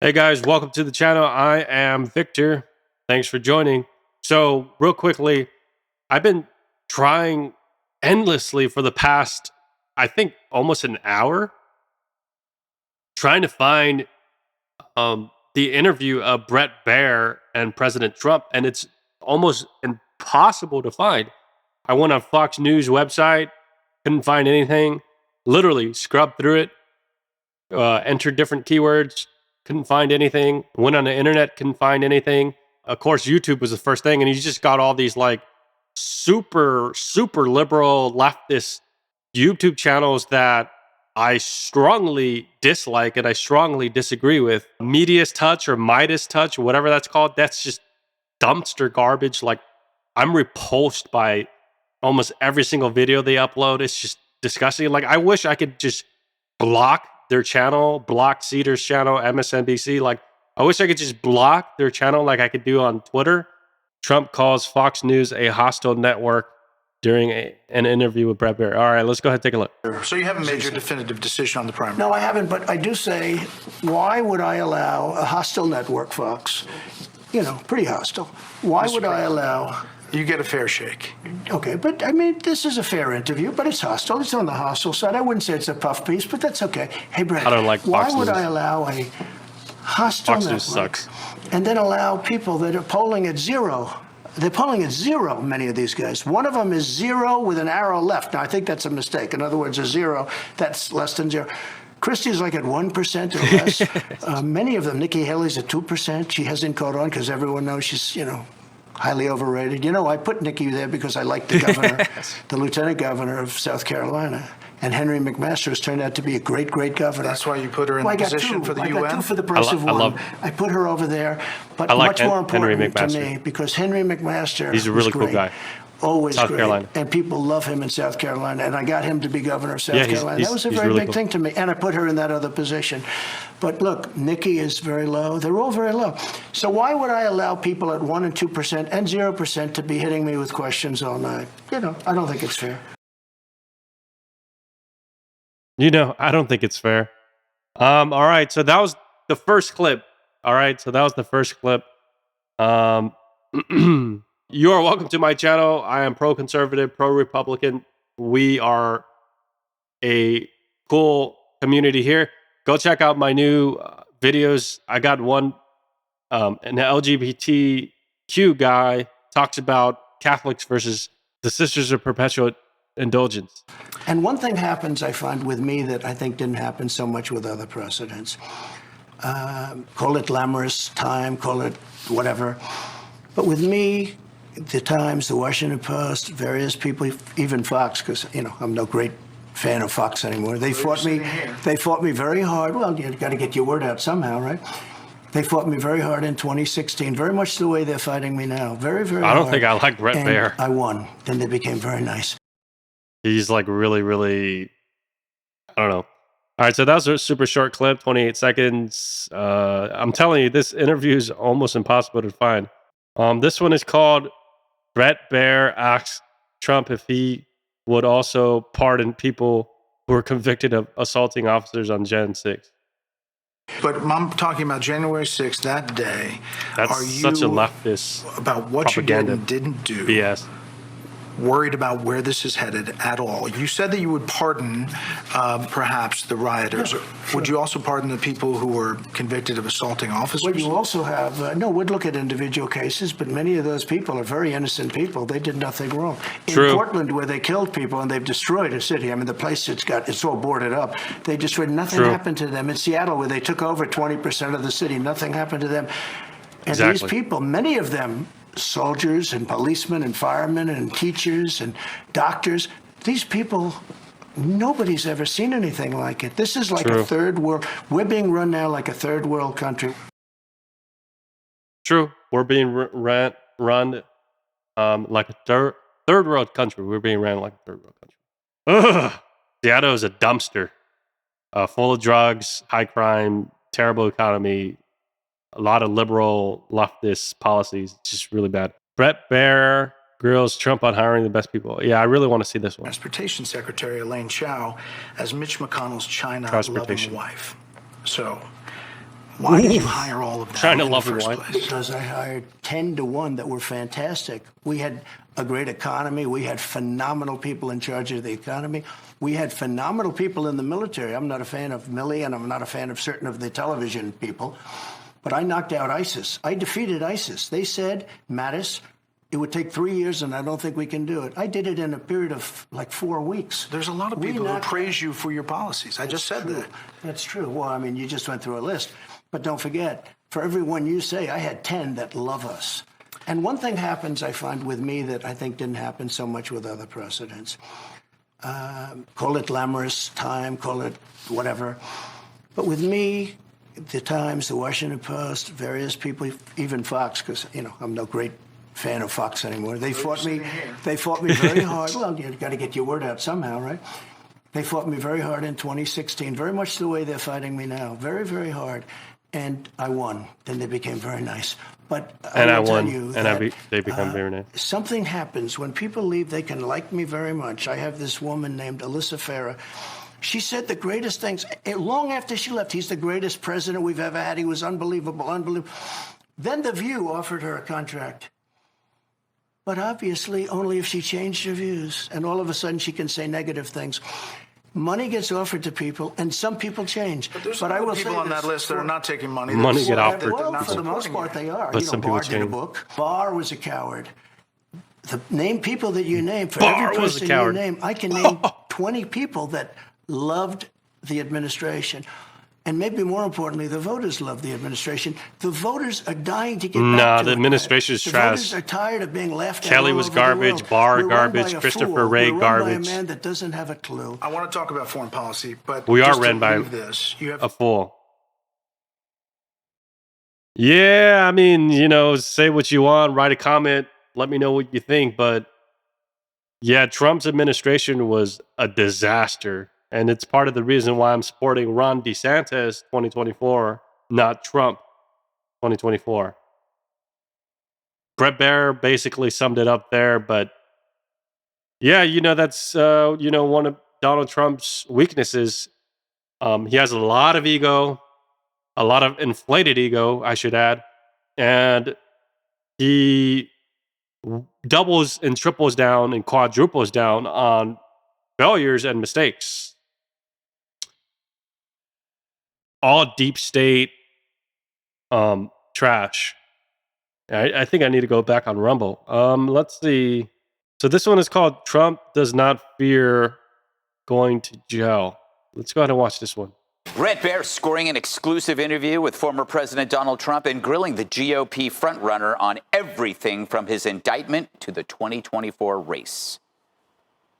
Hey guys, welcome to the channel. I am Victor. Thanks for joining. So, real quickly, I've been trying endlessly for the past, I think, almost an hour, trying to find the interview of Bret Baier and President Trump, and it's almost impossible to find. I went on Fox News website, couldn't find anything. Literally scrubbed through it, entered different keywords, couldn't find anything. Went on the internet, couldn't find anything. Of course, YouTube was the first thing, and you just got all these like super liberal leftist YouTube channels that I strongly dislike and I strongly disagree with. Media's Touch or Midas Touch, whatever that's called, that's just dumpster garbage. Like, I'm repulsed by almost every single video they upload. It's just disgusting. Like, I wish I could just block their channel, block Cedar's channel, MSNBC. Like, I wish I could just block their channel like I could do on Twitter. Trump calls Fox News a hostile network during an interview with Bret Baier. All right, let's go ahead and take a look. So you haven't made your definitive decision on the primary? No, I haven't, but I do say, why would I allow a hostile network, Fox? You know, pretty hostile. Why would I allow... You get a fair shake. Okay, but I mean, this is a fair interview, but it's hostile. It's on the hostile side. I wouldn't say it's a puff piece, but that's okay. Hey, Brett, I don't like Fox why would News. I allow a hostile Fox network News sucks. and then allow people that are polling at zero? They're polling at zero, many of these guys. One of them is zero with an arrow left. Now, I think that's a mistake. In other words, a zero, that's less than zero. Christie's like at 1% or less. Many of them, Nikki Haley's at 2%. She hasn't caught on because everyone knows she's, highly overrated. I put Nikki there because I like the governor, the lieutenant governor of South Carolina. And Henry McMaster has turned out to be a great, great governor. That's why you put her in the position for the UN? I got two for the price of one. I put her over there. But I like much more important Henry to McMaster. me, because Henry McMaster He's a really cool great. guy. Always South great. Carolina. And people love him in South Carolina. And I got him to be governor of South Carolina. That was a very really big cool thing to me. And I put her in that other position. But look, Nikki is very low. They're all very low. So why would I allow people at 1% and 2% and 0% to be hitting me with questions all night? I don't think it's fair. I don't think it's fair. All right, so that was the first clip. You are welcome to my channel. I am pro-conservative, pro-Republican. We are a cool community here. Go check out my new videos. I got one, an LGBTQ guy talks about Catholics versus the Sisters of Perpetual Indulgence. And one thing happens, I find, with me that I think didn't happen so much with other presidents. Call it glamorous time, call it whatever. But with me, the Times, the Washington Post, various people, even Fox, because, I'm no great fan of Fox anymore. They fought me very hard. Well, you got to get your word out somehow, right? They fought me very hard in 2016, very much the way they're fighting me now. Very, very hard. I don't think I like Bret Baier. I won. Then they became very nice. He's like really, really, I don't know. All right, so that was a super short clip, 28 seconds. I'm telling you, this interview is almost impossible to find. This one is called Bret Baier asks Trump if he would also pardon people who were convicted of assaulting officers on Jan 6. But I'm talking about January 6th, that day. That's such a leftist about what you did and didn't do. BS. Worried about where this is headed at all. You said that you would pardon perhaps the rioters. Yeah, sure. Would you also pardon the people who were convicted of assaulting officers? Well, you also have, we'd look at individual cases, but many of those people are very innocent people. They did nothing wrong. True. In Portland, where they killed people and they've destroyed a city, I mean, the place it's all boarded up. They destroyed, nothing happened to them. In Seattle, where they took over 20% of the city, nothing happened to them. And these people, many of them, soldiers and policemen and firemen and teachers and doctors, these people, nobody's ever seen anything like it. This is like a third world. We're being run now like a third world country. True. We're being run like a third world country. We're being ran like a third world country. Ugh. Seattle is a dumpster, full of drugs, high crime, terrible economy, a lot of liberal leftist policies. It's just really bad. Bret Baier grills Trump on hiring the best people. Yeah, I really want to see this one. Transportation Secretary Elaine Chao as Mitch McConnell's China-loving wife. So Why did you hire all of them Trying to in love the and first wine. place? Because I hired 10 to 1 that were fantastic. We had a great economy. We had phenomenal people in charge of the economy. We had phenomenal people in the military. I'm not a fan of Milley, and I'm not a fan of certain of the television people. But I knocked out ISIS. I defeated ISIS. They said, Mattis, it would take 3 years, and I don't think we can do it. I did it in a period of like 4 weeks. There's a lot of people who praise you for your policies. I just said that. That's true. Well, I mean, you just went through a list. But don't forget, for every one you say, I had 10 that love us. And one thing happens, I find, with me that I think didn't happen so much with other presidents. Call it glamorous time, call it whatever. But with me, the Times, the Washington Post, various people, even Fox, because, I'm no great fan of Fox anymore. They fought me very hard. Well, you've got to get your word out somehow, right? They fought me very hard in 2016, very much the way they're fighting me now. Very, very hard. And I won. Then they became very nice. But I won, they become very nice. Something happens. When people leave, they can like me very much. I have this woman named Alyssa Farah. She said the greatest things. Long after she left, he's the greatest president we've ever had. He was unbelievable. Then The View offered her a contract. But obviously, only if she changed her views. And all of a sudden, she can say negative things. Money gets offered to people, and some people change. But there's people on that list that are not taking money. Money get offered. Well, for the most part, they are. But some Barr people did a change. book. Barr was a coward. The name people that you name, for Barr every was a person coward. you name, I can name 20 people that loved the administration. And maybe more importantly, the voters love the administration. The voters are dying to get back to Nah, the it. administration is The trash. voters are tired of being laughed at. Kelly all was over the garbage, world. Barr We're run garbage, by a Christopher fool. Wray We're run garbage. by a man that doesn't have a clue. I want to talk about foreign policy, but We are just to ran by leave this, you have a fool. Yeah, I mean, say what you want, write a comment, let me know what you think. But yeah, Trump's administration was a disaster. And it's part of the reason why I'm supporting Ron DeSantis 2024, not Trump 2024. Bret Baier basically summed it up there. But yeah, that's, one of Donald Trump's weaknesses. He has a lot of ego, a lot of inflated ego, I should add. And he doubles and triples down and quadruples down on failures and mistakes. All deep state trash. I think I need to go back on Rumble. Let's see. So this one is called Trump Does Not Fear Going to Jail. Let's go ahead and watch this one. Bret Baier scoring an exclusive interview with former President Donald Trump and grilling the GOP frontrunner on everything from his indictment to the 2024 race.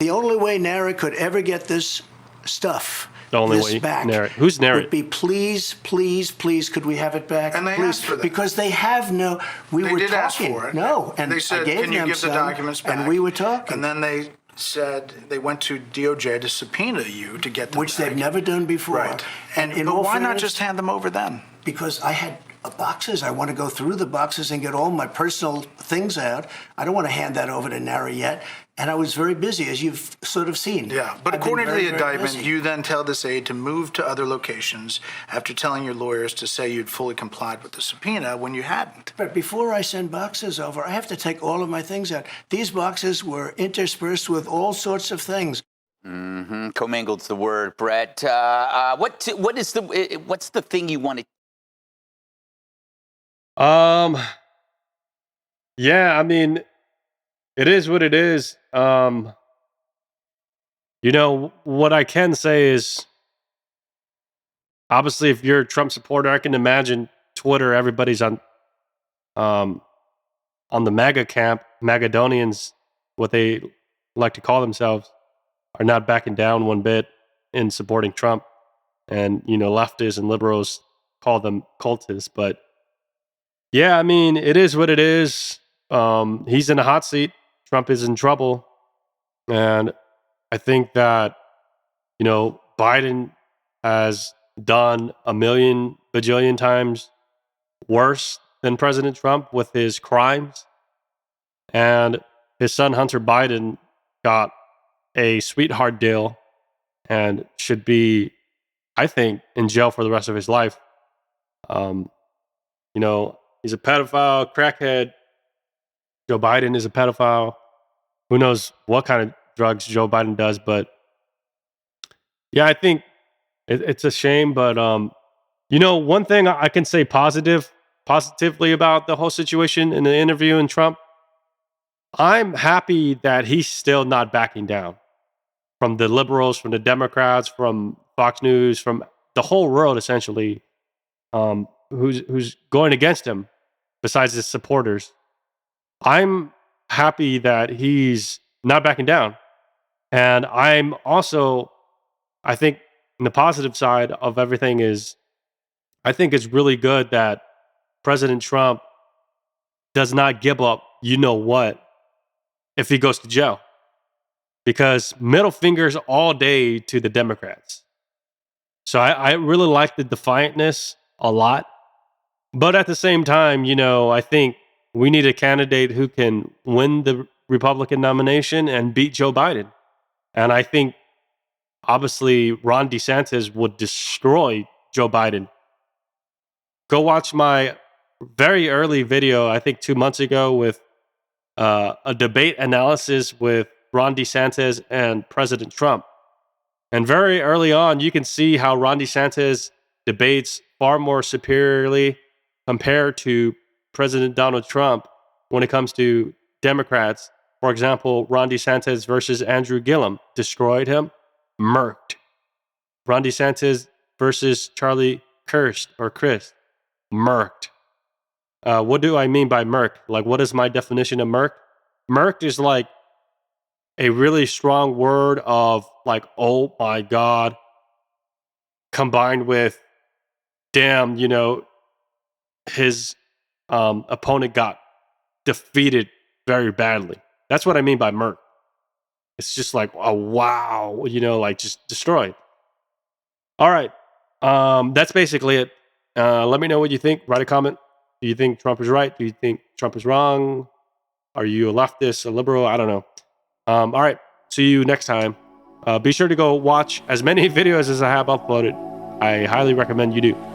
The only way NARA could ever get this stuff, The only this way back, NARA. Who's NARA? would be please, could we have it back? And they please, asked for that. because they have no. We They were did ask talking. for it. No, and they said, I gave "Can you them give the some, documents back?" And we were talking, And then they said they went to DOJ to subpoena you to get them which back. they've never done before. Right. And in but all why not fairness, just hand them over then? Because I had boxes. I want to go through the boxes and get all my personal things out. I don't want to hand that over to NARA yet. And I was very busy, as you've sort of seen. Yeah, but I've been according to very, the very indictment, busy. you then tell this aide to move to other locations after telling your lawyers to say you'd fully complied with the subpoena when you hadn't. But before I send boxes over, I have to take all of my things out. These boxes were interspersed with all sorts of things. Commingled's the word, Bret. What's the thing you want to? Yeah, I mean, it is what it is. What I can say is, obviously, if you're a Trump supporter, I can imagine Twitter, everybody's on the MAGA camp. Magadonians, what they like to call themselves, are not backing down one bit in supporting Trump. And, leftists and liberals call them cultists. But yeah, I mean, it is what it is. He's in a hot seat. Trump is in trouble. And I think that, Biden has done a million bajillion times worse than President Trump with his crimes. And his son, Hunter Biden, got a sweetheart deal and should be, I think, in jail for the rest of his life. You know, he's a pedophile, crackhead. Joe Biden is a pedophile. Who knows what kind of drugs Joe Biden does? But yeah, I think it's a shame. But one thing I can say positively about the whole situation in the interview in Trump, I'm happy that he's still not backing down from the liberals, from the Democrats, from Fox News, from the whole world essentially, who's going against him. Besides his supporters, I'm happy that he's not backing down, and I'm also, I think, in the positive side of everything is, I think it's really good that President Trump does not give up. You know what? If he goes to jail, because middle fingers all day to the Democrats. So I really like the defiantness a lot. But at the same time, I think we need a candidate who can win the Republican nomination and beat Joe Biden. And I think, obviously, Ron DeSantis would destroy Joe Biden. Go watch my very early video, I think 2 months ago, with a debate analysis with Ron DeSantis and President Trump. And very early on, you can see how Ron DeSantis debates far more superiorly compared to President Donald Trump when it comes to Democrats. For example, Ron DeSantis versus Andrew Gillum destroyed him, murked. Ron DeSantis versus Charlie Chris, murked. What do I mean by murked? Like, what is my definition of murked? Murked is like a really strong word of like, oh my God, combined with, damn, his opponent got defeated very badly. That's what I mean by murk. It's just like, oh, wow, like just destroyed. All right. That's basically it. Let me know what you think. Write a comment. Do you think Trump is right? Do you think Trump is wrong? Are you a leftist, a liberal? I don't know. All right. See you next time. Be sure to go watch as many videos as I have uploaded. I highly recommend you do.